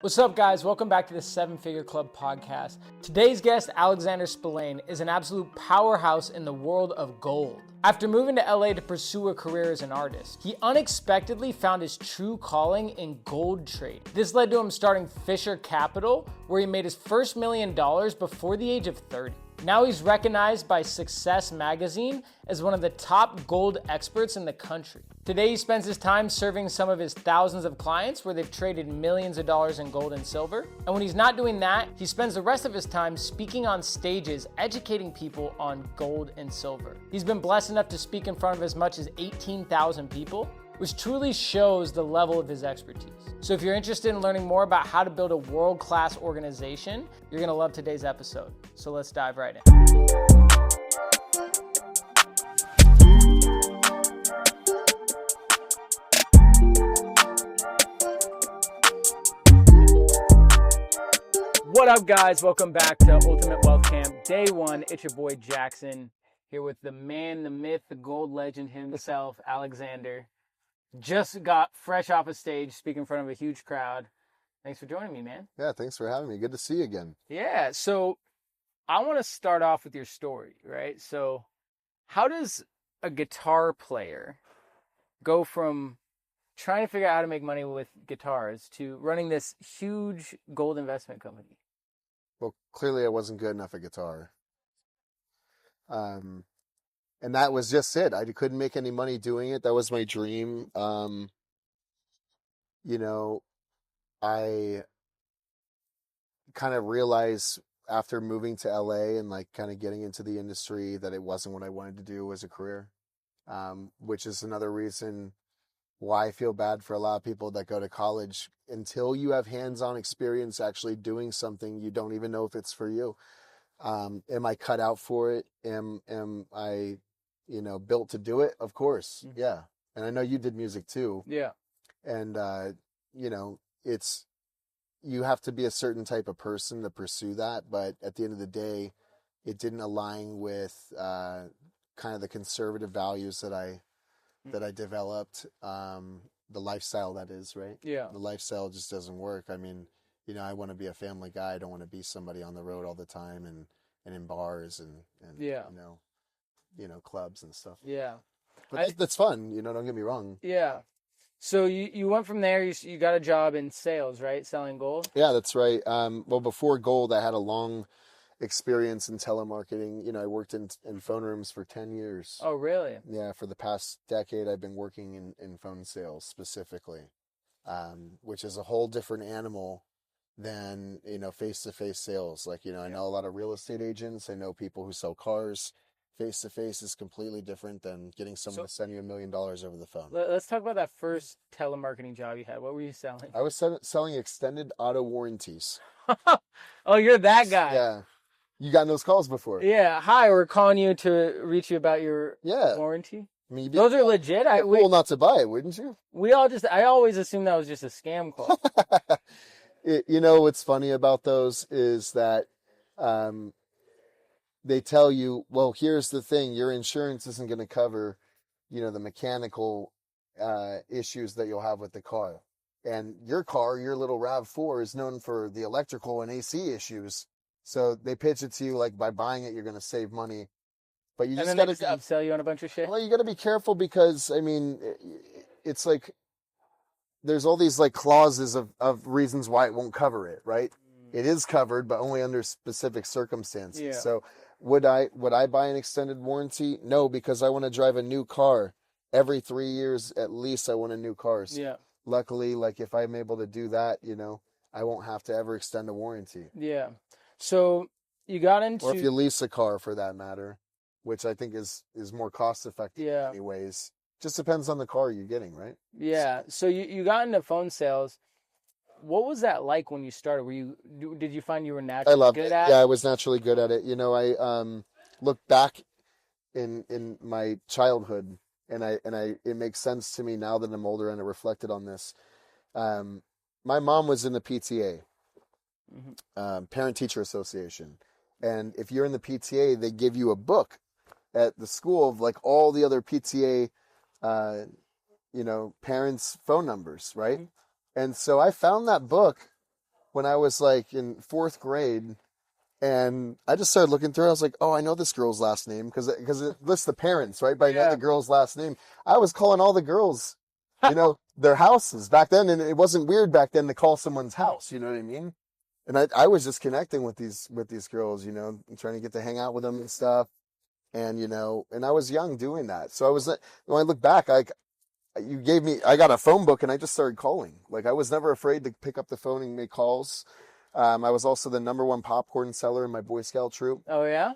What's up, guys? Welcome back to the Seven Figure Club podcast. Today's guest, Alexander Spellane, is an absolute powerhouse in the world of gold. After moving to LA to pursue a career as an artist, he unexpectedly found his true calling in gold trade. This led to him starting Fischer Capital, where he made his first $1 million before the age of 30. Now he's recognized by Success Magazine as one of the top gold experts in the country. Today he spends his time serving some of his thousands of clients where they've traded millions of dollars in gold and silver. And when he's not doing that, he spends the rest of his time speaking on stages, educating people on gold and silver. He's been blessed enough to speak in front of as much as 18,000 people, which truly shows the level of his expertise. So if you're interested in learning more about how to build a world-class organization, you're gonna love today's episode. So let's dive right in. What up, guys? Welcome back to Ultimate Wealth Camp. Day one, it's your boy Jackson, here with the man, the myth, the gold legend himself, Alexander. Just got fresh off a stage, speaking in front of a huge crowd. Thanks for joining me, man. Yeah, thanks for having me. Good to see you again. Yeah, so I want to start off with your story, right? So how does a guitar player go from trying to figure out how to make money with guitars to running this huge gold investment company? Well, clearly I wasn't good enough at guitar. And that was just it. I couldn't make any money doing it. That was my dream. I kind of realized after moving to LA and like kind of getting into the industry that it wasn't what I wanted to do as a career, which is another reason why I feel bad for a lot of people that go to college. Until you have hands-on experience actually doing something, you don't even know if it's for you. Am I cut out for it? Am I, built to do it? Of course. Mm-hmm. Yeah. And I know you did music too. Yeah. And, you have to be a certain type of person to pursue that. But at the end of the day, it didn't align with, kind of the conservative values that I developed, the lifestyle that is, right? Yeah. The lifestyle just doesn't work. I mean, I want to be a family guy. I don't want to be somebody on the road all the time and in bars and yeah. Clubs and stuff. Yeah. But that's fun, don't get me wrong. Yeah. So you went from there, you got a job in sales, right? Selling gold? Yeah, that's right. Well, before gold, I had a long experience in telemarketing. I worked in phone rooms for 10 years. Oh, really? Yeah, for the past decade, I've been working in phone sales specifically, which is a whole different animal than, face-to-face sales. Like, I know a lot of real estate agents. I know people who sell cars. Face-to-face is completely different than getting someone to send you $1 million over the phone. Let's talk about that first telemarketing job you had. What were you selling? I was selling extended auto warranties. Oh, you're that guy. Yeah. You gotten those calls before? Yeah. Hi, we're calling you to reach you about your warranty. I mean, those are legit. Cool not to buy it, wouldn't you? I always assumed that was just a scam call. What's funny about those is that they tell you, well, here's the thing, your insurance isn't going to cover, the mechanical issues that you'll have with the car. And your car, your little RAV4, is known for the electrical and AC issues. So they pitch it to you like by buying it, you're going to save money. But you just got to upsell you on a bunch of shit. Well, you got to be careful because, I mean, it's like there's all these like clauses of reasons why it won't cover it, right? It is covered, but only under specific circumstances. Yeah. So would I buy an extended warranty? No, because I want to drive a new car. Every 3 years at least I want a new car. So yeah. Luckily, like if I'm able to do that, I won't have to ever extend a warranty. Yeah. So you got into... Or if you lease a car for that matter, which I think is more cost effective in many ways. Just depends on the car you're getting, right? Yeah. So you got into phone sales. What was that like when you started? Did you find you were naturally good at it? Yeah, I was naturally good at it. I look back in my childhood and it makes sense to me now that I'm older and I reflected on this. My mom was in the PTA, Parent Teacher Association. And if you're in the PTA, they give you a book at the school of like all the other PTA, parents' phone numbers, right? Mm-hmm. And so I found that book when I was like in 4th grade, and I just started looking through. I was like, oh, I know this girl's last name because it lists the parents, right? But I know the girl's last name. I was calling all the girls, their houses back then, and it wasn't weird back then to call someone's house. You know what I mean? And I was just connecting with these girls, and trying to get to hang out with them and stuff. And and I was young doing that. So when I look back, I got a phone book and I just started calling. Like I was never afraid to pick up the phone and make calls. I was also the #1 popcorn seller in my Boy Scout troop. Oh yeah?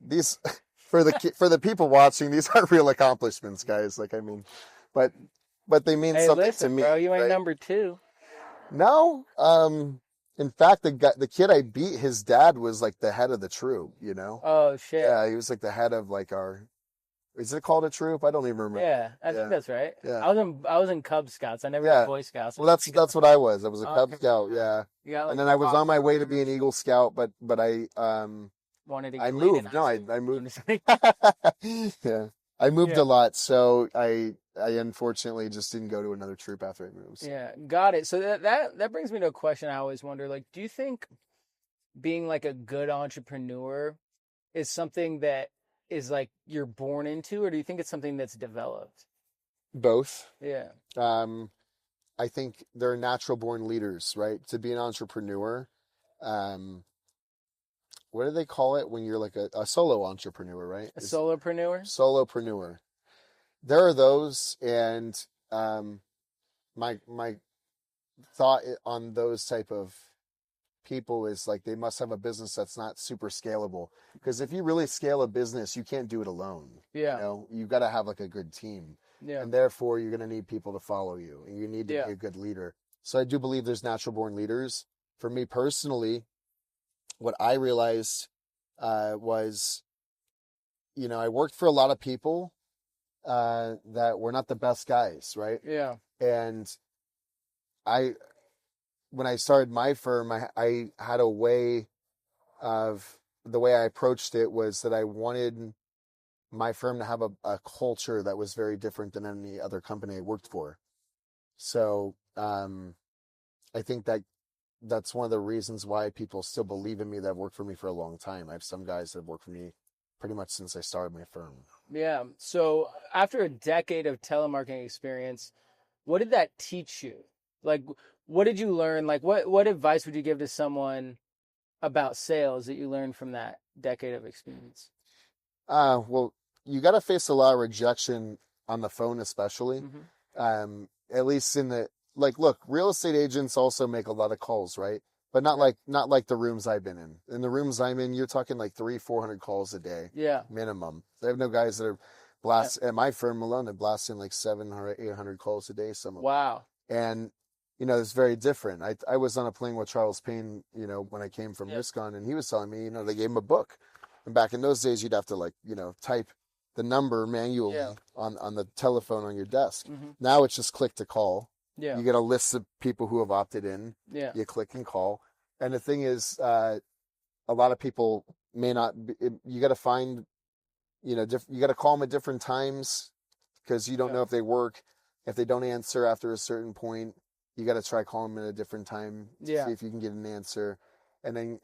These for the people watching, these aren't real accomplishments, guys. Like, I mean, but they mean something to me. Bro, you ain't right? #2. No. In fact, the kid I beat, his dad was like the head of the troop, Oh shit. Yeah, he was like the head of like is it called a troop? I don't even remember. Yeah, I think that's right. Yeah. I was in Cub Scouts. I never did Boy Scouts. Well, that's what I was. I was a Cub Scout. Yeah. Yeah. And then I was on my way to be an Eagle Scout, but I wanted to. I moved. No, I moved. Yeah, I moved a lot, so I unfortunately just didn't go to another troop after I moved. Yeah, got it. So that brings me to a question I always wonder. Like, do you think being like a good entrepreneur is something that is like you're born into, or do you think it's something that's developed? Both. Yeah. I think they're natural born leaders, right? To be an entrepreneur, what do they call it when you're like a solo entrepreneur, right? A solopreneur? Solopreneur. There are those, and my thought on those type of people is like they must have a business that's not super scalable. Because if you really scale a business, you can't do it alone. Yeah. You've got to have like a good team. Yeah. And therefore, you're going to need people to follow you, and you need to be a good leader. So I do believe there's natural born leaders. For me personally, what I realized was, I worked for a lot of people that were not the best guys, right? Yeah. And when I started my firm, I had a way of, the way I approached it was that I wanted my firm to have a culture that was very different than any other company I worked for. So I think that's one of the reasons why people still believe in me that have worked for me for a long time. I have some guys that have worked for me pretty much since I started my firm. Yeah. So after a decade of telemarketing experience, what did that teach you? Like, what did you learn? Like, what advice would you give to someone about sales that you learned from that decade of experience? Well, you got to face a lot of rejection on the phone, especially. Mm-hmm. At least look, real estate agents also make a lot of calls, right? But not like the rooms I've been in. In the rooms I'm in, you're talking like 300-400 calls a day. Yeah. Minimum. I have no guys that are at my firm alone, they're blasting like 700-800 calls a day. Some of them. Wow. And, it's very different. I was on a plane with Charles Payne, when I came from Riscon, and he was telling me, they gave him a book. And back in those days, you'd have to type the number manually on the telephone on your desk. Mm-hmm. Now it's just click to call. Yeah. You get a list of people who have opted in. Yeah. You click and call. And the thing is, a lot of people may not be, you got to find, you got to call them at different times because you don't know if they work. If they don't answer after a certain point, you got to try calling them at a different time to see if you can get an answer. And then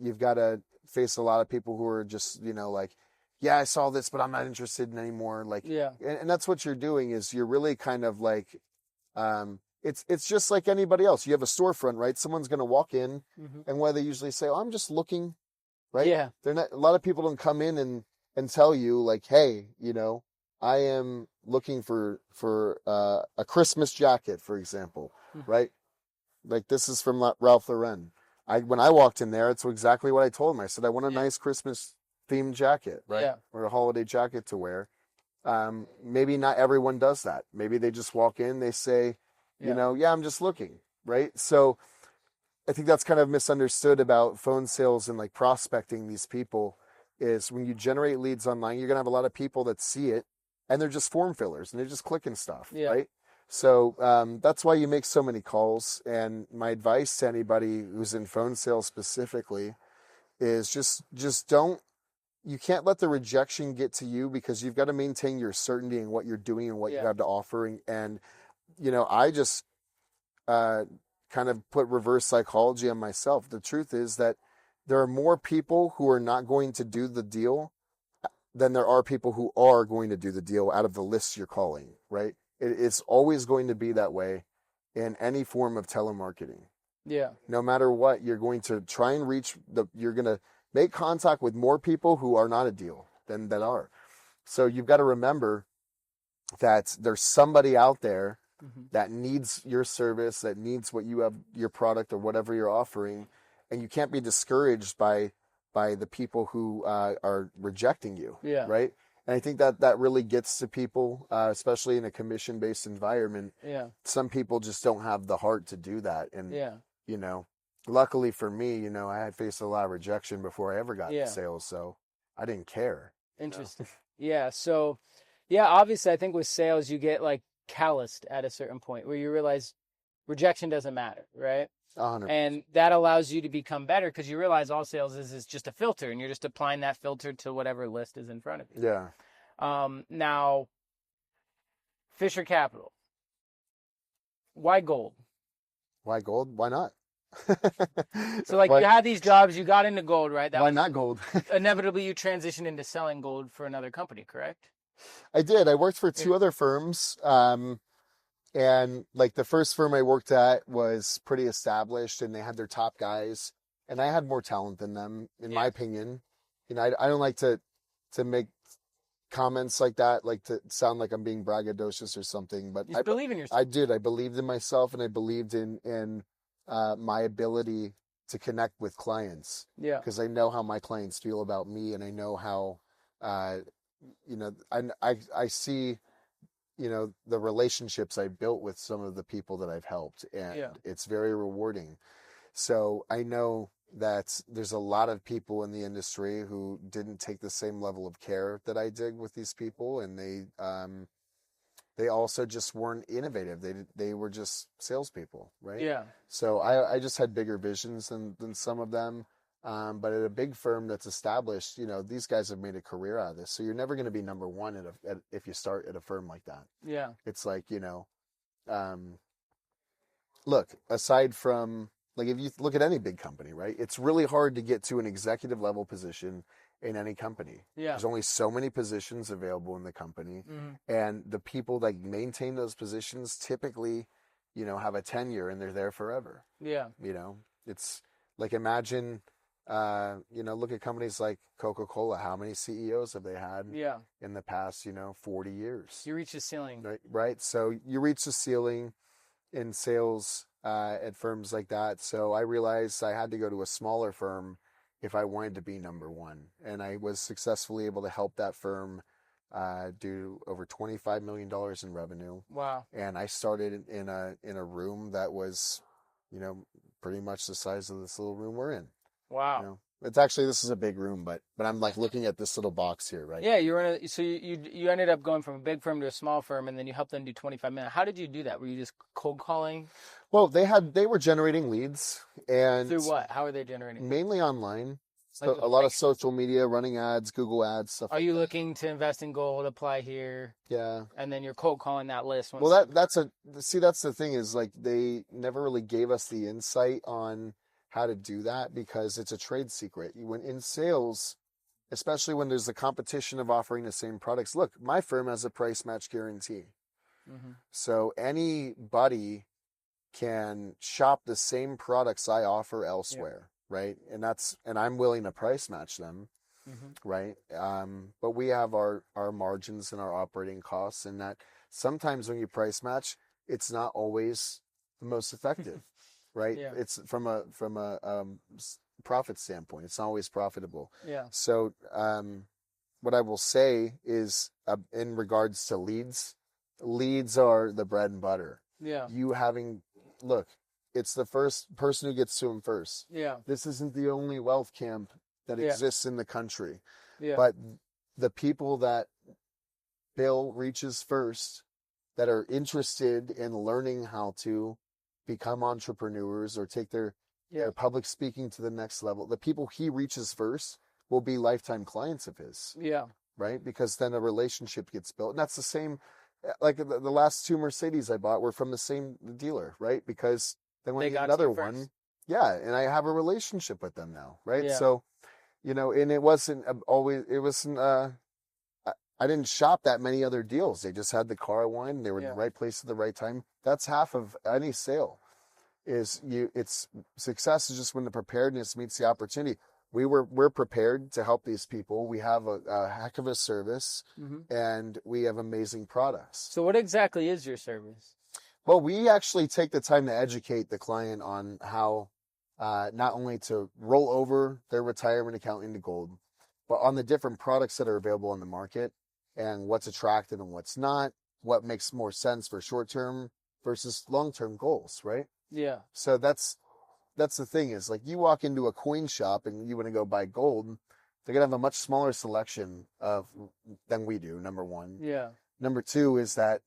you've got to face a lot of people who are just, yeah, I saw this, but I'm not interested in anymore. And that's what you're doing is you're really kind of like, it's just like anybody else. You have a storefront, right? Someone's going to walk in, and what do they usually say? Oh, I'm just looking, right? Yeah. They're not. A lot of people don't come in and tell you like, hey, I am looking for a Christmas jacket, for example, right? Like this is from Ralph Lauren. When I walked in there, it's exactly what I told him. I said I want a nice Christmas themed jacket, right? Yeah. Or a holiday jacket to wear. Maybe not everyone does that. Maybe they just walk in, they say, I'm just looking, right? So I think that's kind of misunderstood about phone sales and like prospecting these people is when you generate leads online, you're going to have a lot of people that see it and they're just form fillers and they're just clicking stuff, right? So that's why you make so many calls. And my advice to anybody who's in phone sales specifically is just don't, you can't let the rejection get to you because you've got to maintain your certainty in what you're doing and what you have to offer. And I just kind kind of put reverse psychology on myself. The truth is that there are more people who are not going to do the deal than there are people who are going to do the deal out of the list you're calling, right? It's always going to be that way in any form of telemarketing. Yeah. No matter what, you're going to try and you're going to make contact with more people who are not a deal than that are. So you've got to remember that there's somebody out there that needs your service, that needs what you have, your product or whatever you're offering. And you can't be discouraged by the people who are rejecting you, right? And I think that really gets to people, especially in a commission-based environment. Yeah. Some people just don't have the heart to do that. And, you know, luckily for me, you know, I had faced a lot of rejection before I ever got into sales, so I didn't care. Interesting. Yeah. So, yeah, obviously I think with sales, you get like calloused at a certain point where you realize rejection doesn't matter, right? 100%. And that allows you to become better because you realize all sales is just a filter, and you're just applying that filter to whatever list is in front of you. Yeah. Now, Fischer Capital. Why gold? Why gold? Why not? So, like, you had these jobs, you got into gold, right? Why not gold? Inevitably, you transitioned into selling gold for another company, correct? I did. I worked for 2 other firms. And like the first firm I worked at was pretty established and they had their top guys and I had more talent than them, in my opinion. You know, I don't like to make comments like that, like to sound like I'm being braggadocious or something, but I believe in yourself. I did. I believed in myself and I believed in my ability to connect with clients. Yeah. Because I know how my clients feel about me and I know how, you know, I see, you know, the relationships I built with some of the people that I've helped, and it's very rewarding. So I know that there's a lot of people in the industry who didn't take the same level of care that I did with these people, and they also just weren't innovative. They were just salespeople, right? Yeah. So I just had bigger visions than some of them. But at a big firm that's established, you know, these guys have made a career out of this. So you're never going to be number one if you start at a firm like that. Yeah. It's like, you know, look, aside from, like, if you look at any big company, right, it's really hard to get to an executive level position in any company. Yeah. There's only so many positions available in the company. And the people that maintain those positions typically, you know, have a tenure and they're there forever. Yeah. You know, it's like, imagine... you know, look at companies like Coca-Cola. How many CEOs have they had in the past, you know, 40 years? You reach the ceiling. Right. So you reach the ceiling in sales at firms like that. So I realized I had to go to a smaller firm if I wanted to be number one. And I was successfully able to help that firm do over $25 million in revenue. Wow. And I started in a room that was, you know, pretty much the size of this little room we're in. Wow. You know, it's actually, this is a big room, but I'm like looking at this little box here, right? Yeah, so you ended up going from a big firm to a small firm, and then you helped them do 25 million. How did you do that? Were you just cold calling? Well, they were generating leads, and through what? How are they generating? Mainly online. So Like a lot of social media, running ads, Google ads, stuff. Are you looking to invest in gold, apply here? Yeah. And then you're cold calling that list. Well, that's the thing is, like, they never really gave us the insight on how to do that because it's a trade secret. When in sales, especially when there's the competition of offering the same products, look, my firm has a price match guarantee. So anybody can shop the same products I offer elsewhere, right? And I'm willing to price match them, right? But we have our margins and our operating costs, and that sometimes when you price match, it's not always the most effective. Right. Yeah. It's from a profit standpoint. It's not always profitable. Yeah. So, what I will say is, in regards to leads are the bread and butter. Yeah. Look, it's the first person who gets to them first. Yeah. This isn't the only wealth camp that exists in the country. Yeah. But the people that Bill reaches first, that are interested in learning how to become entrepreneurs or take their public speaking to the next level, the people he reaches first will be lifetime clients of his. Yeah. Right? Because then a relationship gets built. And that's the same, like the last 2 Mercedes I bought were from the same dealer, right? Because Then when They I get got another you one, first. yeah, and I have a relationship with them now, right? Yeah. So, and it wasn't always, it wasn't, I didn't shop that many other deals. They just had the car I wanted, and they were in the right place at the right time. That's half of any sale. It's success is just when the preparedness meets the opportunity. We're prepared to help these people. We have a heck of a service, and we have amazing products. So what exactly is your service? Well, we actually take the time to educate the client on how not only to roll over their retirement account into gold, but on the different products that are available on the market and what's attractive and what's not, what makes more sense for short-term versus long-term goals, right? Yeah. So that's the thing is, like, you walk into a coin shop and you want to go buy gold, they're going to have a much smaller selection than we do, number one. Yeah. Number two is that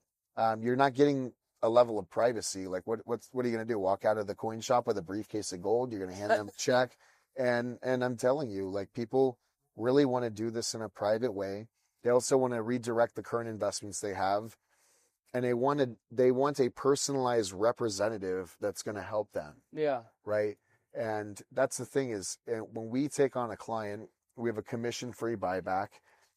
you're not getting a level of privacy. Like, what are you going to do? Walk out of the coin shop with a briefcase of gold? You're going to hand them a check? And I'm telling you, like, people really want to do this in a private way. They also want to redirect the current investments they have. And they want a personalized representative that's going to help them. Yeah. Right. And that's the thing is, when we take on a client, we have a commission-free buyback,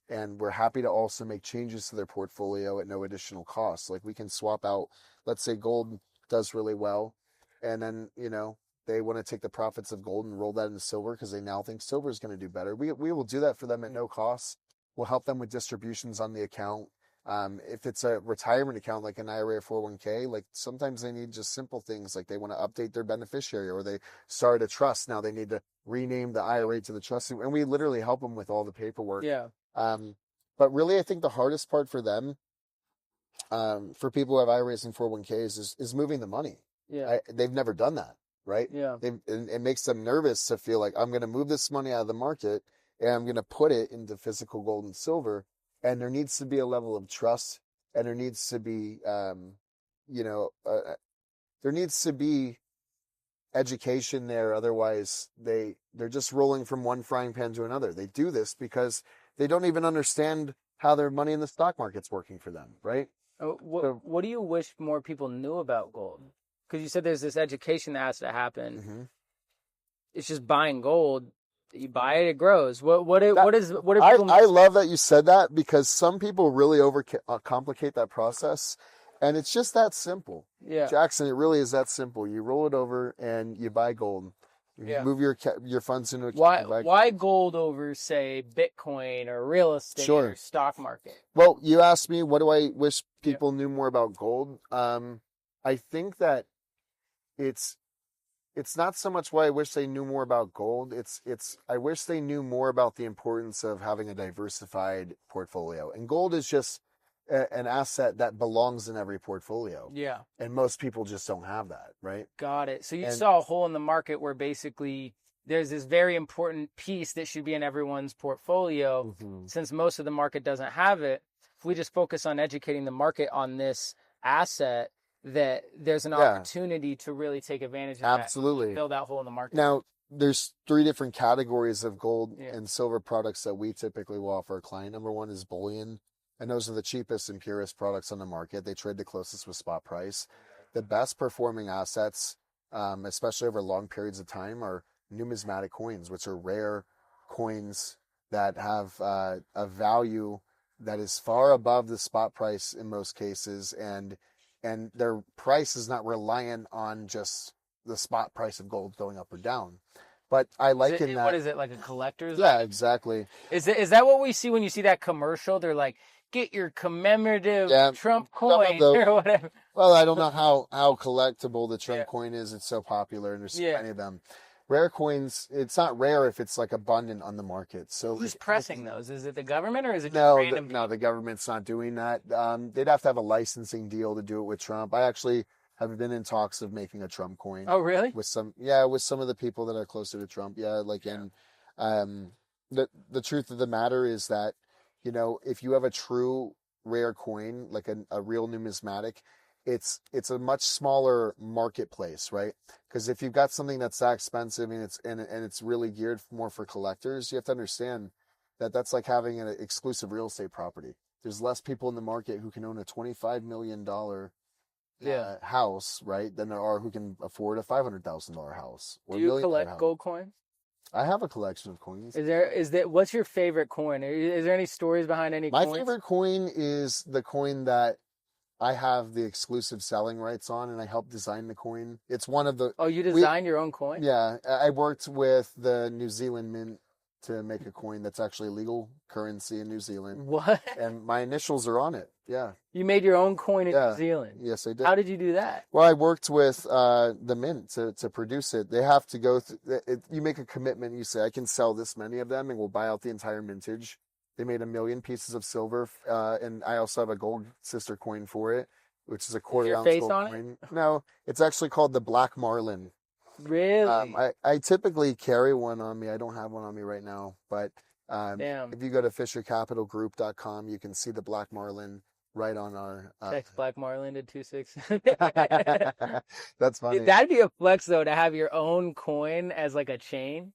and we're happy to also make changes to their portfolio at no additional cost. Like, we can swap out, let's say gold does really well, and then, they want to take the profits of gold and roll that into silver because they now think silver is going to do better. We will do that for them at no cost. We'll help them with distributions on the account. If it's a retirement account like an IRA or 401k, like, sometimes they need just simple things, like they want to update their beneficiary, or they started a trust. Now they need to rename the IRA to the trust, and we literally help them with all the paperwork. Yeah. But really, I think the hardest part for them, for people who have IRAs and 401ks, is moving the money. Yeah. They've never done that, right? Yeah. It makes them nervous to feel like, I'm going to move this money out of the market and I'm going to put it into physical gold and silver. And there needs to be a level of trust, and there needs to be, there needs to be education there. Otherwise, they're just rolling from one frying pan to another. They do this because they don't even understand how their money in the stock market's working for them, right? What do you wish more people knew about gold? Because you said there's this education that has to happen. Mm-hmm. It's just buying gold. You buy it, it grows. What are people? I love that you said that, because some people really complicate that process, and it's just that simple. Yeah. Jackson, it really is that simple. You roll it over and you buy gold. You move your funds into a why gold over, say, Bitcoin or real estate or stock market? Well, you asked me, what do I wish people knew more about gold? I think that it's not so much why I wish they knew more about gold. I wish they knew more about the importance of having a diversified portfolio. And gold is just an asset that belongs in every portfolio. Yeah. And most people just don't have that, right? Got it. So you saw a hole in the market where basically there's this very important piece that should be in everyone's portfolio. Mm-hmm. Since most of the market doesn't have it, if we just focus on educating the market on this asset, that there's an opportunity to really take advantage of that. Absolutely. Fill that hole in the market. Now, there's 3 different categories of gold and silver products that we typically will offer a client. Number one is bullion, and those are the cheapest and purest products on the market. They trade the closest with spot price. The best performing assets, especially over long periods of time, are numismatic coins, which are rare coins that have a value that is far above the spot price in most cases, and their price is not reliant on just the spot price of gold going up or down. But I like that. What is it, like a collector's? Yeah, exactly. Is that what we see when you see that commercial? They're like, get your commemorative Trump coin or whatever. Well, I don't know how collectible the Trump coin is. It's so popular, and there's so many of them. Rare coins, it's not rare if it's like abundant on the market. So who's pressing those? Is it the government, or is it just random? No, the government's not doing that. They'd have to have a licensing deal to do it with Trump. I actually have been in talks of making a Trump coin. Oh, really? With some of the people that are closer to Trump. And the truth of the matter is that, if you have a true rare coin, like a real numismatic, it's a much smaller marketplace, right? Because if you've got something that's that expensive and it's really geared more for collectors, you have to understand that that's like having an exclusive real estate property. There's less people in the market who can own a $25 million house, right, than there are who can afford a $500,000 house. Or Do you $1 million collect house. gold coins? I have a collection of coins. What's your favorite coin? Is there any stories behind any My coins? favorite coin is the coin that I have the exclusive selling rights on, and I helped design the coin. It's one of the... Oh, you designed your own coin? Yeah, I worked with the New Zealand Mint to make a coin that's actually legal currency in New Zealand. What? And my initials are on it. Yeah. You made your own coin in New Zealand? Yes, I did. How did you do that? Well, I worked with the mint to produce it. They have to go through... You make a commitment. You say, I can sell this many of them, and we'll buy out the entire mintage. They made 1 million pieces of silver, and I also have a gold sister coin for it, which is a quarter-ounce gold coin. No, it's actually called the Black Marlin. Really? I typically carry one on me. I don't have one on me right now, but if you go to FisherCapitalGroup.com, you can see the Black Marlin right on our... Text Black Marlin to 26. That's funny. That'd be a flex, though, to have your own coin as like a chain.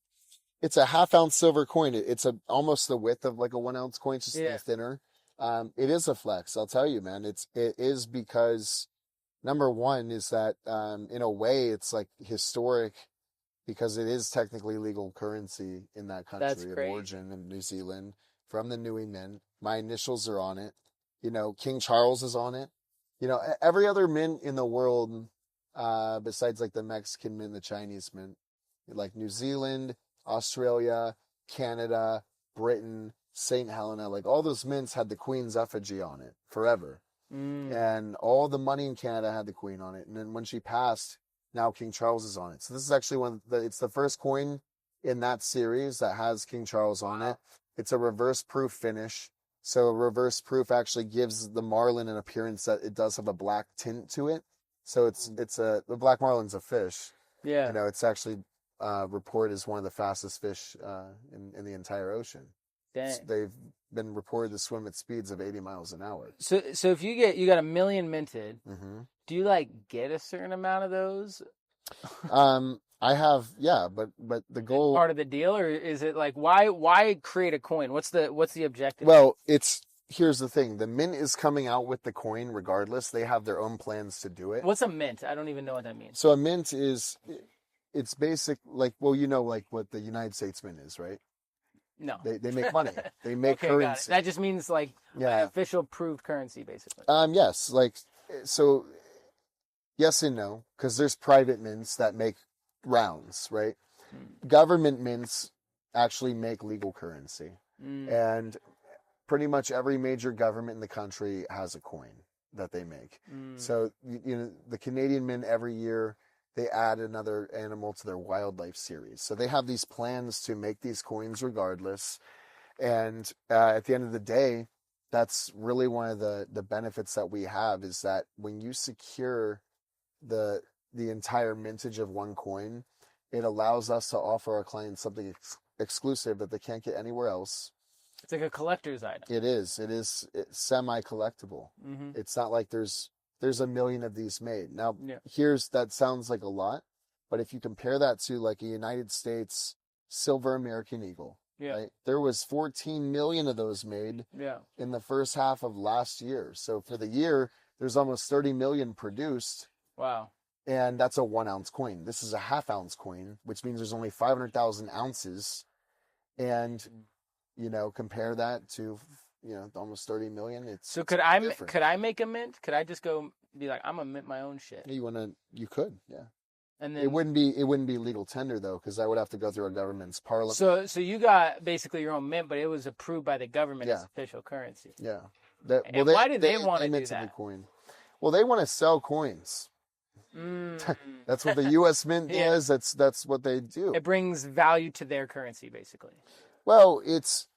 It's a half-ounce silver coin. It's almost the width of like a 1 ounce coin, just thinner. It is a flex, I'll tell you, man. It is because... Number one is that, in a way, it's like historic because it is technically legal currency in that country of origin in New Zealand from the Nui Mint. My initials are on it. You know, King Charles is on it. You know, every other mint in the world, besides like the Mexican mint, the Chinese mint, like New Zealand, Australia, Canada, Britain, St. Helena, like all those mints had the Queen's effigy on it forever. And all the money in Canada had the Queen on it. And then when she passed, now King Charles is on it. So this is actually it's the first coin in that series that has King Charles on it. It's a reverse proof finish. So a reverse proof actually gives the marlin an appearance that it does have a black tint to it. So the black marlin's a fish. Yeah. You know, it's actually reported as one of the fastest fish in the entire ocean. Dang. They've been reported to swim at speeds of 80 miles an hour. So if you got 1 million minted, do you like get a certain amount of those? I have, but the goal... Part of the deal, or is it like, why create a coin? What's the objective? Well, here's the thing. The mint is coming out with the coin regardless. They have their own plans to do it. What's a mint? I don't even know what that means. So a mint it's basic, like, well, you know, like what the United States Mint is, right? No. They make money. They make okay, currency. got it. That just means like official approved currency, basically. Yes. Like, so yes and no, because there's private mints that make rounds, right? Government mints actually make legal currency. And pretty much every major government in the country has a coin that they make. So, you know, the Canadian Mint every year, they add another animal to their wildlife series. So they have these plans to make these coins regardless. And at the end of the day, that's really one of the benefits that we have is that when you secure the entire mintage of one coin, it allows us to offer our clients something exclusive that they can't get anywhere else. It's like a collector's item. It's semi-collectible. It's not like there's 1 million of these made. Now, that sounds like a lot, but if you compare that to like a United States silver American Eagle, right? There was 14 million of those made in the first half of last year. So for the year, there's almost 30 million produced. Wow. And that's a 1 ounce coin. This is a half-ounce coin, which means there's only 500,000 ounces. And, you know, compare that to... you know, almost 30 million. So could I make a mint? Could I just go be like, I'm gonna mint my own shit? You could, yeah. And then it wouldn't be legal tender though, because I would have to go through a government's parliament. So you got basically your own mint, but it was approved by the government as official currency. Yeah. Why do they want to do that? The coin. Well, they want to sell coins. That's what the U.S. Mint does. That's what they do. It brings value to their currency, basically. Well,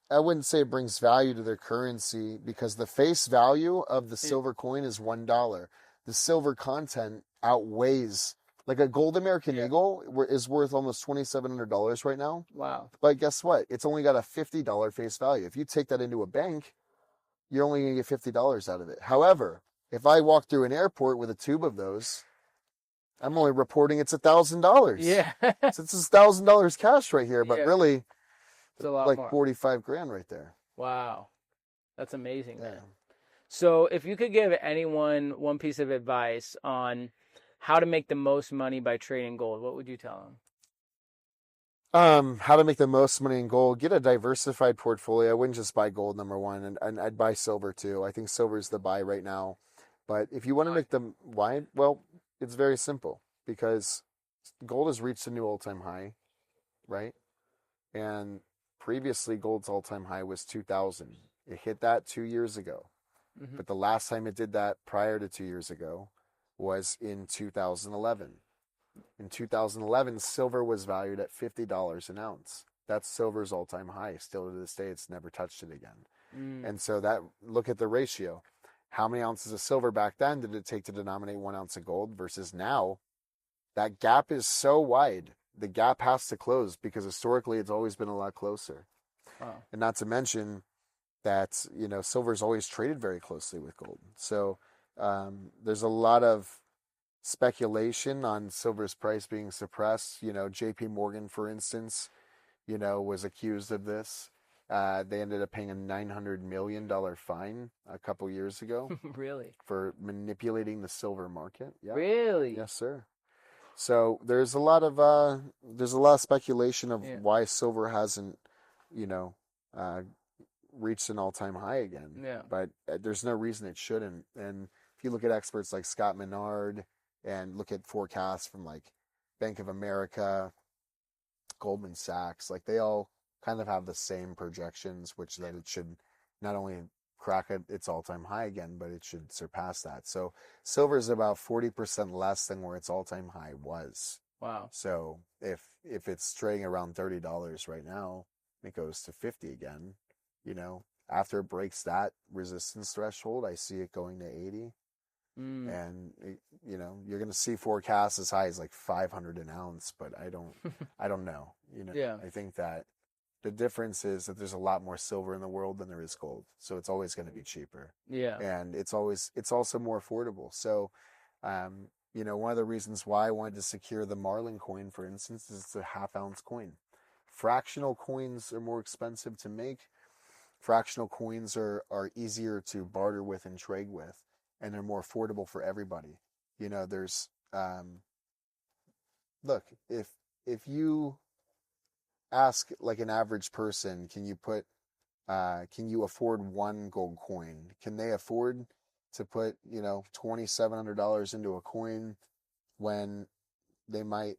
I wouldn't say it brings value to their currency because the face value of the silver coin is $1. The silver content outweighs, like a gold American Eagle is worth almost $2,700 right now. Wow. But guess what? It's only got a $50 face value. If you take that into a bank, you're only going to get $50 out of it. However, if I walk through an airport with a tube of those, I'm only reporting it's $1,000. Yeah. So it's $1,000 cash right here, but really... it's a lot like more. 45 grand right there. Wow. That's amazing, man. So if you could give anyone one piece of advice on how to make the most money by trading gold, what would you tell them? How to make the most money in gold? Get a diversified portfolio. I wouldn't just buy gold, number one, and I'd buy silver too. I think silver is the buy right now. But if you want to make them, why? Well, it's very simple because gold has reached a new all-time high, right? And previously, gold's all-time high was 2000. It hit that 2 years ago. Mm-hmm. But the last time it did that prior to 2 years ago was in 2011. In 2011, silver was valued at $50 an ounce. That's silver's all-time high. Still to this day, it's never touched it again. And so look at the ratio. How many ounces of silver back then did it take to denominate 1 ounce of gold versus now? That gap is so wide. The gap has to close because historically it's always been a lot closer. Wow. And not to mention that, silver's always traded very closely with gold. So there's a lot of speculation on silver's price being suppressed. JP Morgan, for instance, was accused of this. They ended up paying a $900 million fine a couple years ago. Really? For manipulating the silver market. Yeah. Really? Yes, sir. So there's a lot of speculation of why silver hasn't, reached an all-time high again. Yeah. But there's no reason it shouldn't. And if you look at experts like Scott Menard and look at forecasts from like Bank of America, Goldman Sachs, like they all kind of have the same projections, which that it should not only crack its all-time high again, but it should surpass that. So silver is about 40% less than where its all-time high was. Wow. So if it's trading around $30 right now, it goes to 50 again, after it breaks that resistance threshold, I see it going to 80. And you're going to see forecasts as high as like 500 an ounce, but I don't know. Yeah. I think that the difference is that there's a lot more silver in the world than there is gold. So it's always going to be cheaper. Yeah. And it's also more affordable. So, one of the reasons why I wanted to secure the Marlin coin, for instance, is it's a half-ounce coin. Fractional coins are more expensive to make. Fractional coins are easier to barter with and trade with, and they're more affordable for everybody. There's, look, if you ask like an average person, can you afford one gold coin? Can they afford to put, $2,700 into a coin when they might,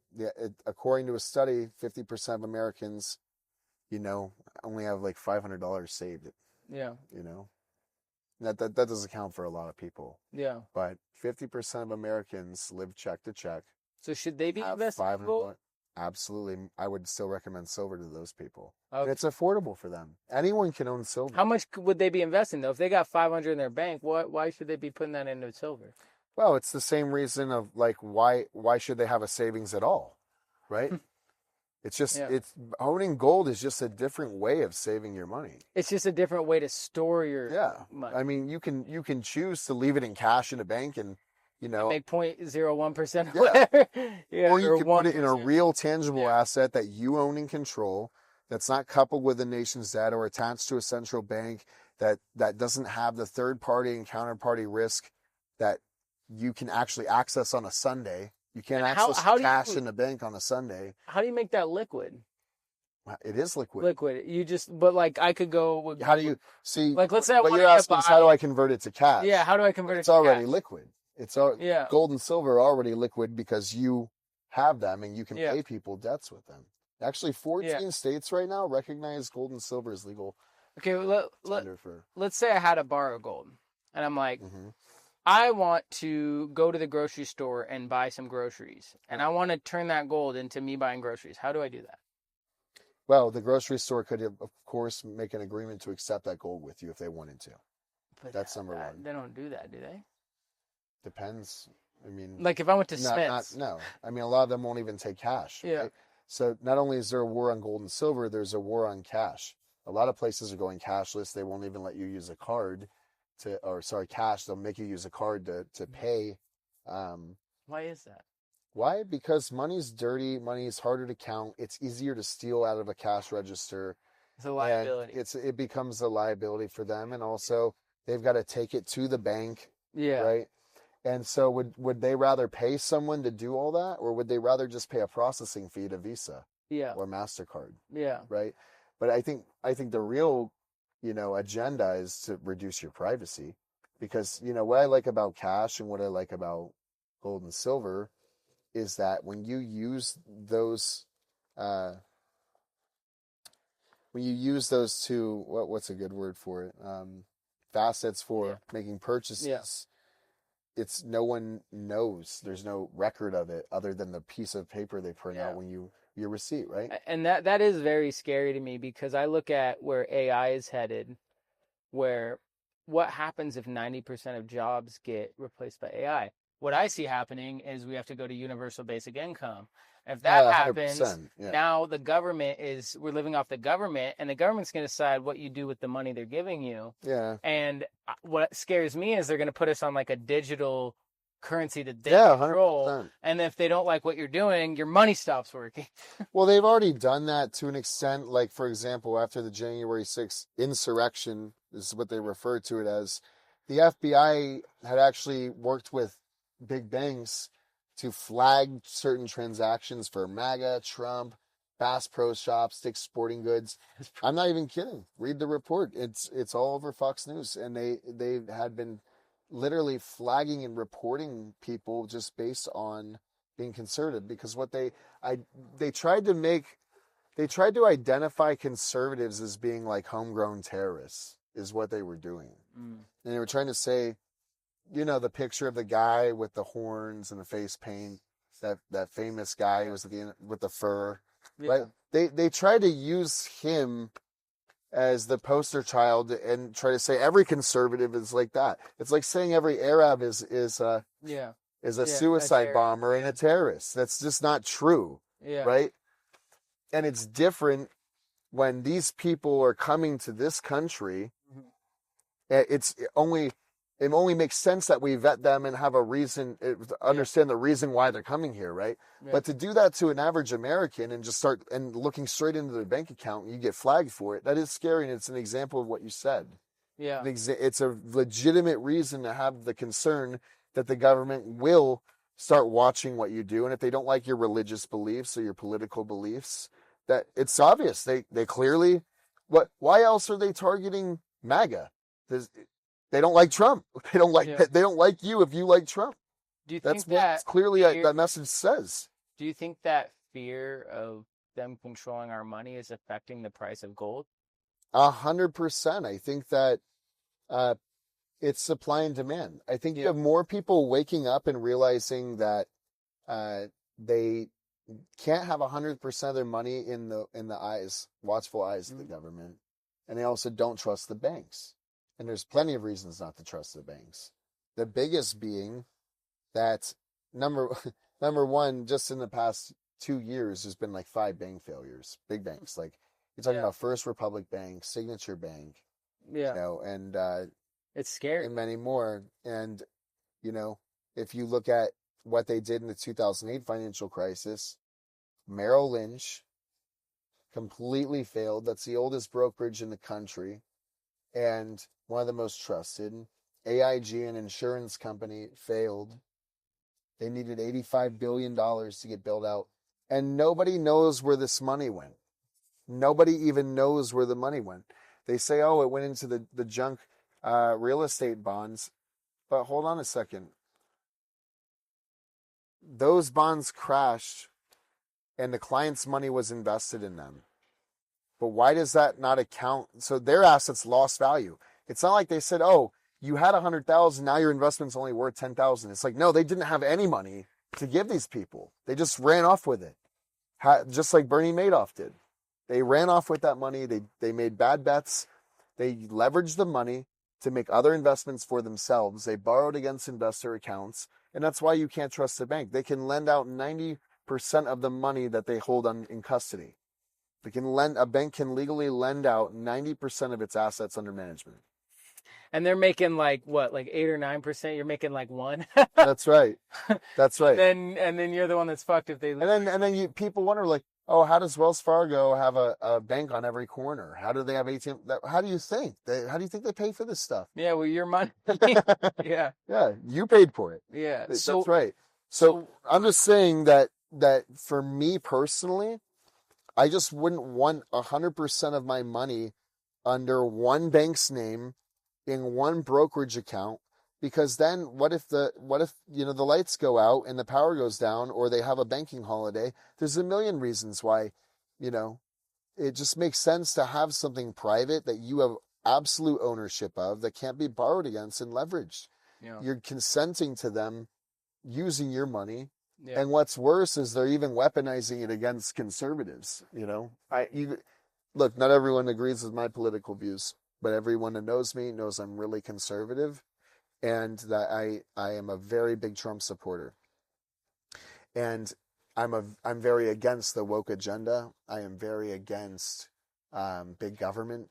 according to a study, 50% of Americans, only have like $500 saved. Yeah. That doesn't count for a lot of people. Yeah. But 50% of Americans live check to check. So should they be Have investing in gold? Absolutely. I would still recommend silver to those people. Okay. And it's affordable for them. Anyone can own silver. How much would they be investing though? If they got 500 in their bank, why should they be putting that into silver? Well, it's the same reason of like why should they have a savings at all, right? It's just it's owning gold is just a different way of saving your money. It's just a different way to store your money. I mean, you can choose to leave it in cash in a bank and make 0.01% Yeah. whatever. or you can put it in a 1%. real tangible asset that you own and control, that's not coupled with the nation's debt or attached to a central bank, that doesn't have the third party and counterparty risk that you can actually access on a Sunday. You can't access cash in the bank on a Sunday. How do you make that liquid? It is liquid. Liquid. But like I could go with, How do you see? like let's say I what wanted you're to asking is how do I convert it to cash? Yeah, how do I convert it It's to already cash? liquid. Yeah. Gold and silver are already liquid because you have them and you can pay people debts with them. Actually, 14 states right now recognize gold and silver as legal. Okay, let's say I had to borrow gold, and I'm like, I want to go to the grocery store and buy some groceries, and I want to turn that gold into me buying groceries. How do I do that? Well, the grocery store could, of course, make an agreement to accept that gold with you if they wanted to. But that's number one. They don't do that, do they? Depends. I mean, like if I went to Smith's. No. I mean, a lot of them won't even take cash. Yeah. Right? So not only is there a war on gold and silver, there's a war on cash. A lot of places are going cashless. They won't even let you use a card cash. They'll make you use a card to pay. Why is that? Why? Because money's dirty. Money's harder to count. It's easier to steal out of a cash register. It's a liability. And it becomes a liability for them. And also They've got to take it to the bank, Yeah. right? And so would they rather pay someone to do all that, or would they rather just pay a processing fee to Visa Yeah. or MasterCard, Yeah. right? But I think the real, agenda is to reduce your privacy, because, what I like about cash and what I like about gold and silver is that when you use those two, what's a good word for it? Facets for making purchases, it's no one knows. There's no record of it other than the piece of paper they print out when your receipt, right? And that is very scary to me, because I look at where AI is headed, where what happens if 90% of jobs get replaced by AI? What I see happening is we have to go to universal basic income. If that happens, 100%, now we're living off the government, and the government's going to decide what you do with the money they're giving you. Yeah. And what scares me is they're going to put us on like a digital currency that they 100%. control. And if they don't like what you're doing, your money stops working. Well, they've already done that to an extent. Like, for example, after the January 6th insurrection, this is what they refer to it as, the FBI had actually worked with big banks to flag certain transactions for MAGA, Trump, Bass Pro Shops, Dick's Sporting Goods. I'm not even kidding. Read the report. It's all over Fox News. And they had been literally flagging and reporting people just based on being conservative, because what they tried to identify conservatives as being like homegrown terrorists is what they were doing. And they were trying to say, the picture of the guy with the horns and the face paint, that famous guy who was with the fur, right? They tried to use him as the poster child and try to say every conservative is like that. It's like saying every Arab is a suicide bomber and a terrorist. That's just not true, right? And it's different when these people are coming to this country. It only makes sense that we vet them and have a reason, understand the reason why they're coming here, right? But to do that to an average American and just start and looking straight into their bank account and you get flagged for it, that is scary, and it's an example of what you said. Yeah. It's a legitimate reason to have the concern that the government will start watching what you do, and if they don't like your religious beliefs or your political beliefs, that it's obvious. They clearly, why else are they targeting MAGA? They don't like Trump. They don't like you if you like Trump. Do you That's think that clearly fear, that message says. Do you think that fear of them controlling our money is affecting the price of gold? 100%. I think that it's supply and demand. I think you have more people waking up and realizing that they can't have 100% of their money in the watchful eyes of the government, and they also don't trust the banks. And there's plenty of reasons not to trust the banks. The biggest being that number one, just in the past 2 years, there's been like 5 bank failures, big banks. Like you're talking about First Republic Bank, Signature Bank, and it's scary, and many more. And if you look at what they did in the 2008 financial crisis, Merrill Lynch completely failed. That's the oldest brokerage in the country and one of the most trusted. AIG, an insurance company, failed. They needed $85 billion to get bailed out. And nobody knows where this money went. Nobody even knows where the money went. They say, it went into the junk real estate bonds. But hold on a second. Those bonds crashed and the client's money was invested in them. But why does that not account? So their assets lost value. It's not like they said, you had 100,000, now your investment's only worth 10,000. It's like, no, they didn't have any money to give these people. They just ran off with it. Just like Bernie Madoff did. They ran off with that money. They made bad bets. They leveraged the money to make other investments for themselves. They borrowed against investor accounts. And that's why you can't trust the bank. They can lend out 90% of the money that they hold in custody. A bank can legally lend out 90% of its assets under management. And they're making like 8 or 9%. You're making like 1. That's right. That's right. And then you're the one that's fucked if they. And then people wonder, like, oh, how does Wells Fargo have a bank on every corner? How do they have ATM? How do you think they pay for this stuff? Yeah, well, your money. Yeah. Yeah, you paid for it. Yeah. That's right. So I'm just saying that for me personally, I just wouldn't want 100% of my money under one bank's name in one brokerage account, because then what if the lights go out and the power goes down, or they have a banking holiday? There's a million reasons why, it just makes sense to have something private that you have absolute ownership of, that can't be borrowed against and leveraged. Yeah. You're consenting to them using your money. Yeah. And what's worse is they're even weaponizing it against conservatives. Look, not everyone agrees with my political views, but everyone that knows me knows I'm really conservative, and that I am a very big Trump supporter. And I'm very against the woke agenda. I am very against big government.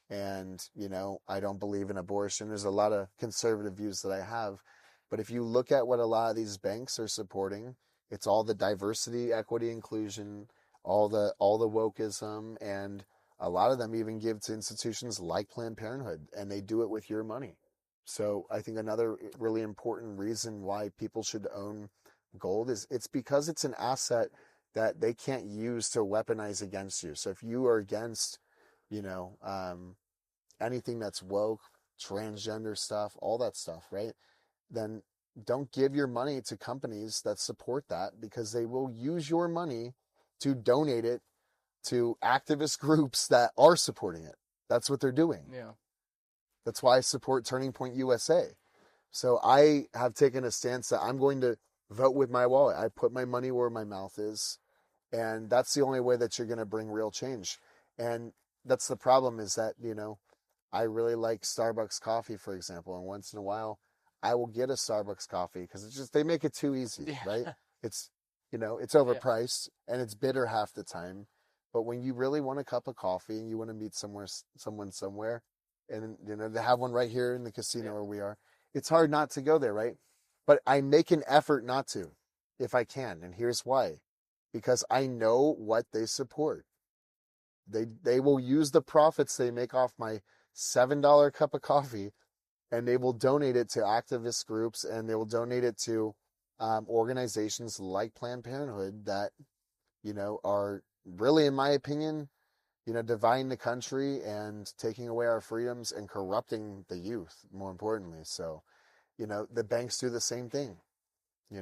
And, I don't believe in abortion. There's a lot of conservative views that I have. But if you look at what a lot of these banks are supporting, it's all the diversity, equity, inclusion, all the wokeism, and a lot of them even give to institutions like Planned Parenthood, and they do it with your money. So I think another really important reason why people should own gold is it's because it's an asset that they can't use to weaponize against you. So if you are against, anything that's woke, transgender stuff, all that stuff, right? Then don't give your money to companies that support that, because they will use your money to donate it to activist groups that are supporting it. That's what they're doing. Yeah. That's why I support Turning Point USA. So I have taken a stance that I'm going to vote with my wallet. I put my money where my mouth is. And that's the only way that you're going to bring real change. And that's the problem, is that, I really like Starbucks coffee, for example. And once in a while, I will get a Starbucks coffee because it's just, they make it too easy, right? It's, it's overpriced and it's bitter half the time. But when you really want a cup of coffee and you want to meet someone somewhere, and, they have one right here in the casino where we are, it's hard not to go there, right? But I make an effort not to, if I can. And here's why. Because I know what they support. They will use the profits they make off my $7 cup of coffee, and they will donate it to activist groups, and they will donate it to organizations like Planned Parenthood that, are really, in my opinion, dividing the country and taking away our freedoms and corrupting the youth, more importantly. So, the banks do the same thing. They,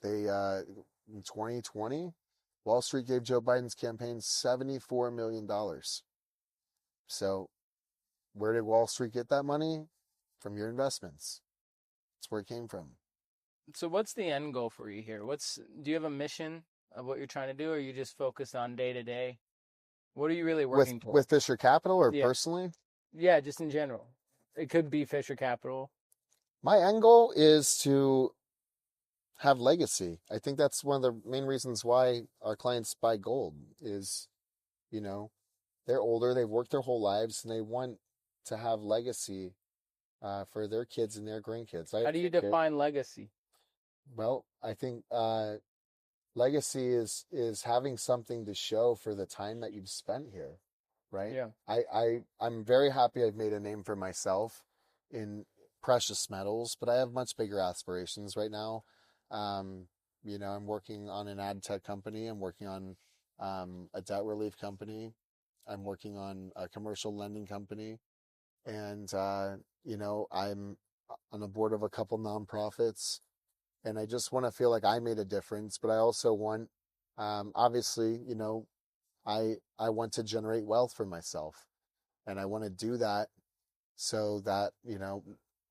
in 2020, Wall Street gave Joe Biden's campaign $74 million. So where did Wall Street get that money? From your investments. That's where it came from. So what's the end goal for you here? Do you have a mission of what you're trying to do, or are you just focused on day to day? What are you really working for? With Fischer Capital, or personally? Yeah, just in general. It could be Fischer Capital. My end goal is to have legacy. I think that's one of the main reasons why our clients buy gold is, they're older, they've worked their whole lives, and they want to have legacy for their kids and their grandkids. How do you define legacy? Well, I think legacy is having something to show for the time that you've spent here, right? Yeah. I'm very happy I've made a name for myself in precious metals, but I have much bigger aspirations right now. I'm working on an ad tech company. I'm working on a debt relief company. I'm working on a commercial lending company. And, I'm on the board of a couple nonprofits. And I just want to feel like I made a difference. But I also want, obviously, I want to generate wealth for myself. And I want to do that so that,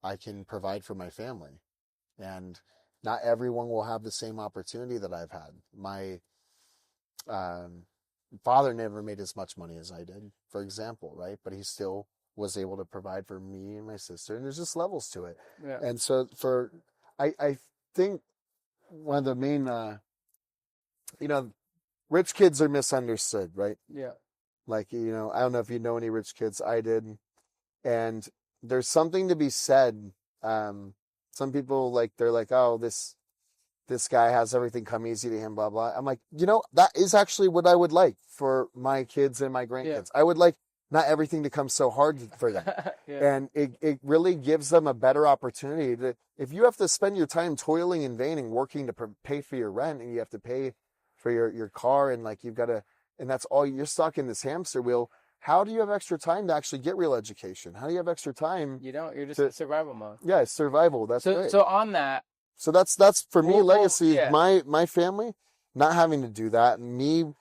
I can provide for my family. And not everyone will have the same opportunity that I've had. My father never made as much money as I did, for example, right? But he still was able to provide for me and my sister. And there's just levels to it. Yeah. And so I think one of the main, rich kids are misunderstood, right? Yeah. Like, I don't know if you know any rich kids. I did. And there's something to be said. Some people they're like, oh, this this guy has everything come easy to him, blah, blah. I'm like, that is actually what I would like for my kids and my grandkids. I would like not everything to come so hard for them. And it really gives them a better opportunity to, if you have to spend your time toiling in vain and working to pay for your rent, and you have to pay for your car, and like you've got to, and that's all, you're stuck in this hamster wheel. How do you have extra time to actually get real education? How do you have extra time? You don't, you're just in survival mode. Yeah, it's survival. That's right. So on that. So that's for me, legacy, my family, not having to do that, and me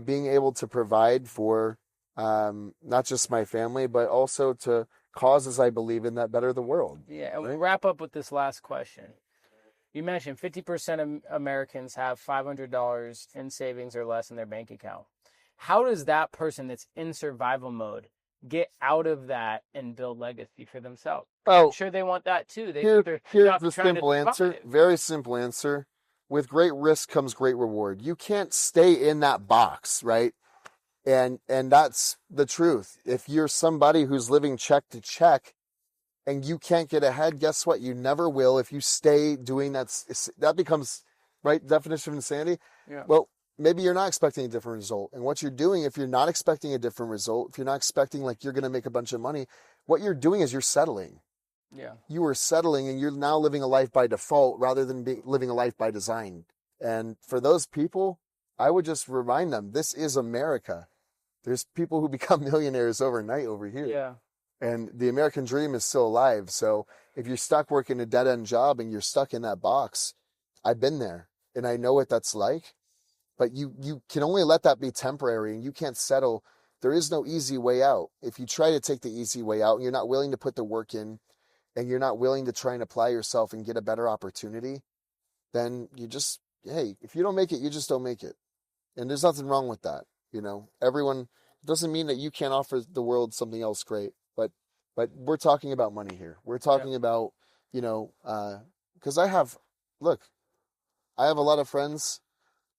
being able to provide for not just my family, but also to causes I believe in that better the world. Yeah, and we'll wrap up with this last question. You mentioned 50% of Americans have $500 in savings or less in their bank account. How does that person that's in survival mode get out of that and build legacy for themselves? Oh, I'm sure they want that too. Here's the simple answer. Very simple answer. With great risk comes great reward. You can't stay in that box, right? And that's the truth. If you're somebody who's living check to check and you can't get ahead, guess what? You never will. If you stay doing that becomes, right, definition of insanity. Yeah. Well, maybe you're not expecting a different result. And what you're doing, if you're not expecting a different result, if you're not expecting like you're going to make a bunch of money, what you're doing is you're settling. Yeah. You are settling, and you're now living a life by default rather than living a life by design. And for those people, I would just remind them, this is America. There's people who become millionaires overnight over here. Yeah. And the American dream is still alive. So if you're stuck working a dead-end job and you're stuck in that box, I've been there and I know what that's like. But you can only let that be temporary, and you can't settle. There is no easy way out. If you try to take the easy way out and you're not willing to put the work in, and you're not willing to try and apply yourself and get a better opportunity, then if you don't make it, you just don't make it. And there's nothing wrong with that. Everyone, doesn't mean that you can't offer the world something else great, but we're talking about money here. We're talking about, because I have a lot of friends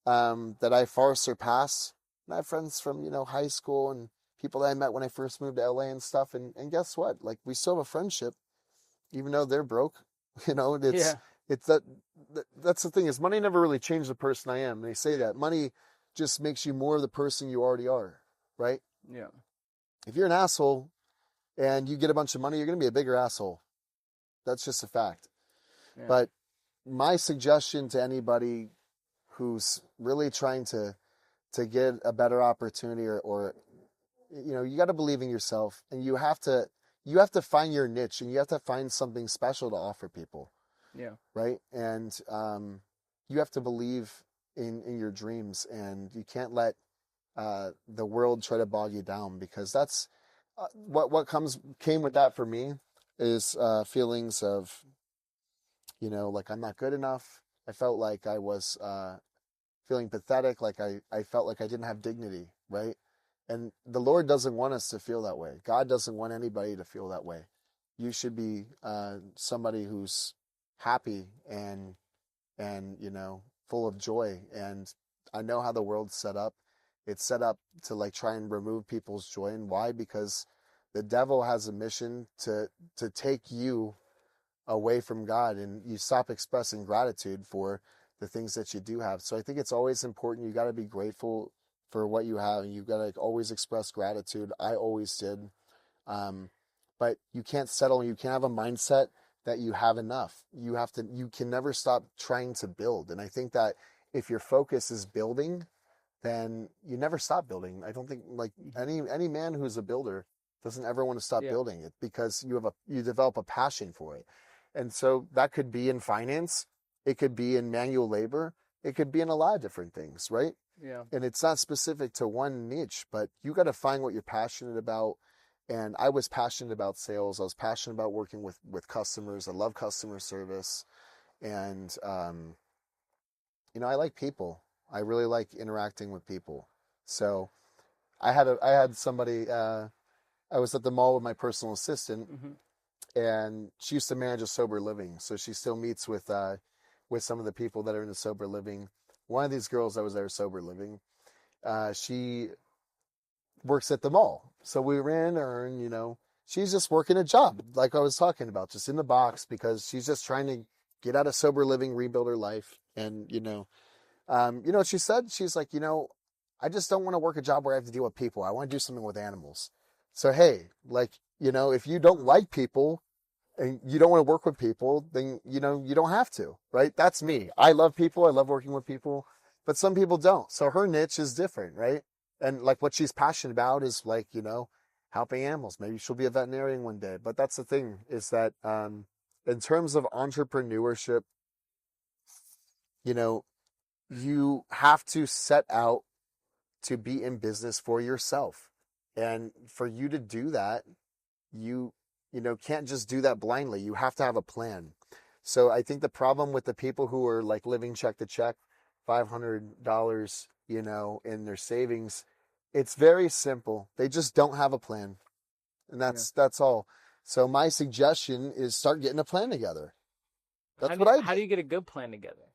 that I far surpass. And I have friends from, high school and people that I met when I first moved to LA and stuff. And guess what? Like, we still have a friendship, even though they're broke. It's that's the thing, is money never really changed the person I am. They say that money just makes you more of the person you already are, right? Yeah. If you're an asshole and you get a bunch of money, you're going to be a bigger asshole. That's just a fact. Yeah. But my suggestion to anybody who's really trying to get a better opportunity, or you got to believe in yourself, and you have to find your niche, and you have to find something special to offer people. Yeah. Right. And you have to believe in your dreams, and you can't let the world try to bog you down, because that's what came with that for me is feelings of, like I'm not good enough. I felt like I was feeling pathetic, like I felt like I didn't have dignity, right? And the Lord doesn't want us to feel that way. God doesn't want anybody to feel that way. You should be somebody who's happy and full of joy. And I know how the world's set up. It's set up to like try and remove people's joy. And why? Because the devil has a mission to take you away from God, and you stop expressing gratitude for the things that you do have. So I think it's always important. You got to be grateful for what you have, and you've got to always express gratitude. I always did. But you can't settle. You can't have a mindset that you have enough. You can never stop trying to build. And I think that if your focus is building, then you never stop building. I don't think like any man who's a builder doesn't ever want to stop building it, because you develop a passion for it. And so that could be in finance. It could be in manual labor. It could be in a lot of different things, right? Yeah. And it's not specific to one niche, but you got to find what you're passionate about. And I was passionate about sales. I was passionate about working with customers. I love customer service. And, I like people. I really like interacting with people. So I had somebody, I was at the mall with my personal assistant, and she used to manage a sober living. So she still meets with some of the people that are in the sober living. One of these girls that was there sober living, she works at the mall. So we ran her, and, she's just working a job like I was talking about, just in the box, because she's just trying to get out of sober living, rebuild her life. And, you know what she said? She's like, I just don't want to work a job where I have to deal with people. I want to do something with animals. So, hey, like, if you don't like people and you don't want to work with people, then, you don't have to, right? That's me. I love people. I love working with people, but some people don't. So her niche is different, right? And like what she's passionate about is like, helping animals. Maybe she'll be a veterinarian one day. But that's the thing is that, in terms of entrepreneurship, you have to set out to be in business for yourself. And for you to do that, you can't just do that blindly. You have to have a plan. So I think the problem with the people who are like living check to check, $500, in their savings, it's very simple. They just don't have a plan. And that's all. So my suggestion is start getting a plan together. How do you get a good plan together?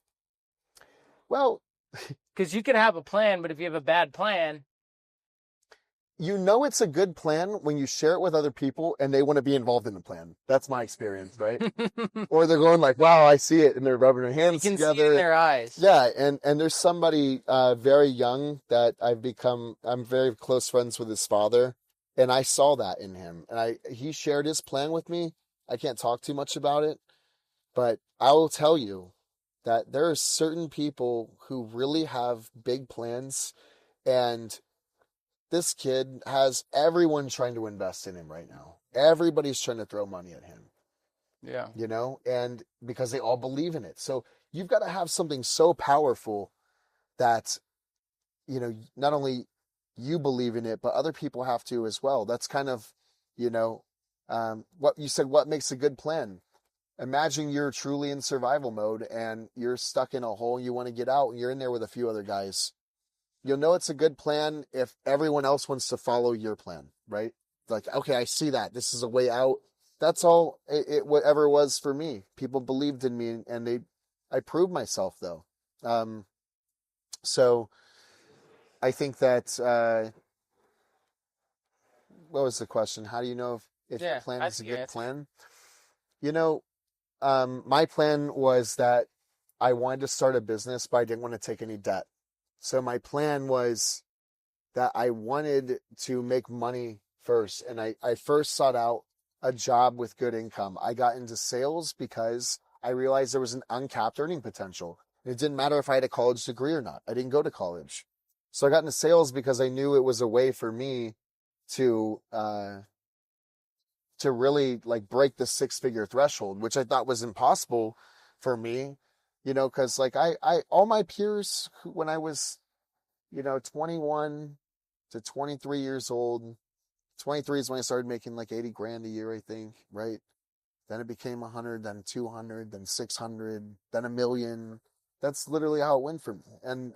Well, because you can have a plan, but if you have a bad plan, it's a good plan when you share it with other people and they want to be involved in the plan. That's my experience, right? Or they're going like, wow, I see it. And they're rubbing their hands you can together. see it in their eyes. Yeah. And there's somebody very young that I'm very close friends with his father. And I saw that in him. And he shared his plan with me. I can't talk too much about it, but I will tell you that there are certain people who really have big plans, and this kid has everyone trying to invest in him right now. Everybody's trying to throw money at him. Yeah. And because they all believe in it. So you've got to have something so powerful that, not only you believe in it, but other people have to as well. That's kind of, what you said, what makes a good plan? Imagine you're truly in survival mode and you're stuck in a hole. You want to get out and you're in there with a few other guys. You'll know it's a good plan if everyone else wants to follow your plan, right? Like, okay, I see that. This is a way out. That's all it whatever it was for me. People believed in me and I proved myself though. So I think that, what was the question? How do you know if your plan is a good plan? My plan was that I wanted to start a business, but I didn't want to take any debt. So my plan was that I wanted to make money first. And I first sought out a job with good income. I got into sales because I realized there was an uncapped earning potential. It didn't matter if I had a college degree or not. I didn't go to college. So I got into sales because I knew it was a way for me to really like break the 6-figure threshold, which I thought was impossible for me, cause like all my peers when I was, 21 to 23 years old, 23 is when I started making like 80 grand a year, I think, right? Then it became 100, then 200, then 600, then $1 million. That's literally how it went for me. And,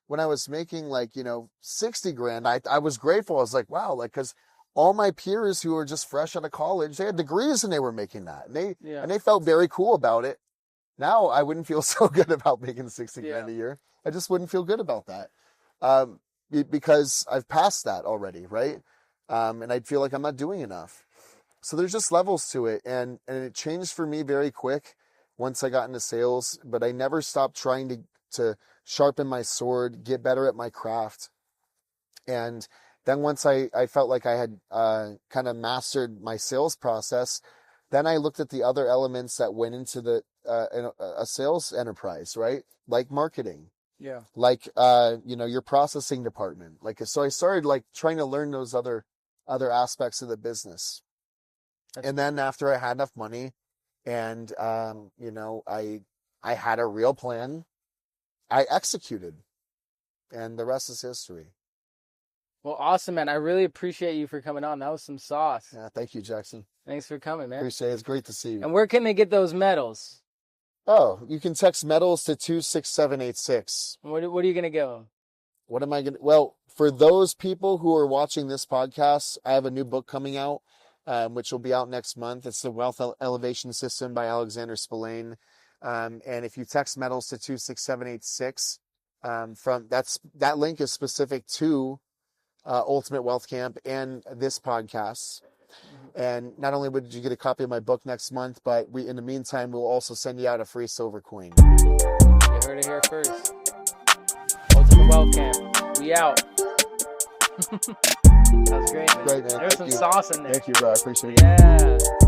when I was making like, 60 grand, I was grateful. I was like, wow, like, cause all my peers who were just fresh out of college, they had degrees and they were making that. And they felt very cool about it. Now I wouldn't feel so good about making 60 grand a year. I just wouldn't feel good about that. Because I've passed that already. Right. And I'd feel like I'm not doing enough. So there's just levels to it. And it changed for me very quick once I got into sales, but I never stopped trying to sharpen my sword, get better at my craft. And then once I felt like I had kind of mastered my sales process, then I looked at the other elements that went into a sales enterprise, right? Like marketing. Yeah. Like, your processing department. Like, so I started like trying to learn those other aspects of the business. And then after I had enough money and, I had a real plan, I executed, and the rest is history. Well, awesome, man. I really appreciate you for coming on. That was some sauce. Yeah, thank you, Jackson. Thanks for coming, man. Appreciate it. It's great to see you. And where can they get those medals? Oh, you can text medals to 26786. What are you going to give them? What am I going to... Well, for those people who are watching this podcast, I have a new book coming out, which will be out next month. It's the Wealth Elevation System by Alexander Spellane. And if you text medals to 26786, that link is specific to Ultimate Wealth Camp and this podcast. And not only would you get a copy of my book next month, but in the meantime, we'll also send you out a free silver coin. heard it here first. Ultimate Well Camp. We out. That was great, man. Great, man. There's some sauce in there. Thank you, bro. I appreciate it. Yeah.